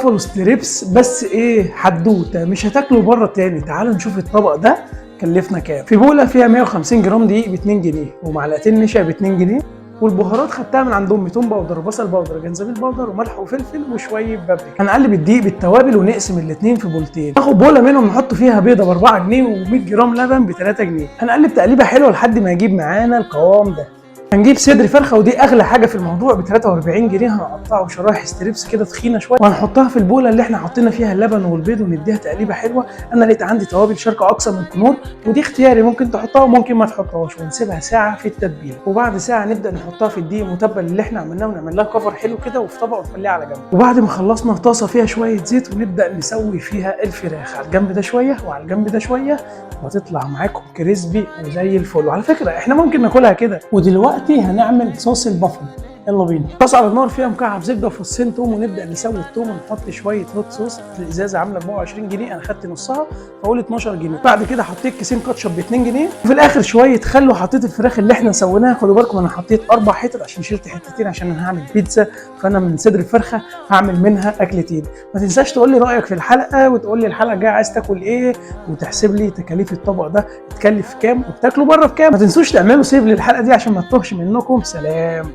فول ستريبس، بس ايه حدوته مش هتاكله بره تاني. تعالوا نشوف الطبق ده كلفنا كام. في بوله فيها 150 جرام دقيق ب 2 جنيه، ومعلقتين نشا ب 2 جنيه، والبهارات خدتها من عند امي، توم باودر وبصل باودر جنزبيل باودر وملح وفلفل وشويه بابريكا. هنقلب الدقيق بالتوابل ونقسم الاثنين في بولتين. ناخد بوله منهم نحط فيها بيضه ب 4 جنيه و100 جرام لبن ب 3 جنيه. هنقلب تقليبه حلوه لحد ما يجيب معانا القوام ده. هنجيب صدر فرخه، ودي اغلى حاجه في الموضوع، ب 43 جنيه. هنقطعه شرايح ستريبس كده تخينه شويه، وهنحطها في البوله اللي احنا حاطين فيها اللبن والبيض، ونديها تقليبه حلوه. انا لقيت عندي توابل شرق اقصى من كنور، ودي اختياري، ممكن تحطها وممكن ما تحطهاش، ونسيبها ساعه في التتبيله. وبعد ساعه نبدا نحطها في الدقيق المتبل اللي احنا عملناه، ونعمل لها كفر حلو كده وفي طبق ونخليها على جنب. وبعد ما خلصنا طاسه فيها شويه زيت، ونبدا نسوي فيها الفراخ على الجنب ده شويه وعلى الجنب ده شويه، وهتطلع معاكم كريسبي وزي الفل. وعلى فكره احنا ممكن ناكلها كده. ودلوقتي هنعمل صوص البافلو، يلا بينا. طاسه على النار فيها مكعب زبده وفصين توم، ونبدا نسوي التوم ونحط شويه هوت صوص. الازازه عامله 24 جنيه، انا خدت نصها فقول 12 جنيه. بعد كده حطيت كيسين كاتشب ب 2 جنيه، وفي الاخر شويه خل، وحطيت الفراخ اللي احنا سويناها. خدوا بالكم انا حطيت 4 حتت عشان شلت حتتين عشان انا هعمل بيتزا، فانا من صدر الفرخه هعمل منها اكلتين. ما تنساش تقول لي رايك في الحلقه، وتقول لي الحلقه الجايه عايز تاكل ايه، وتحسب لي تكاليف الطبق ده اتكلف كام، وبتاكلوا بره بكام. ما تنسوش تعملوا سيف للحلقه دي عشان ما تتوهش منكم. سلام.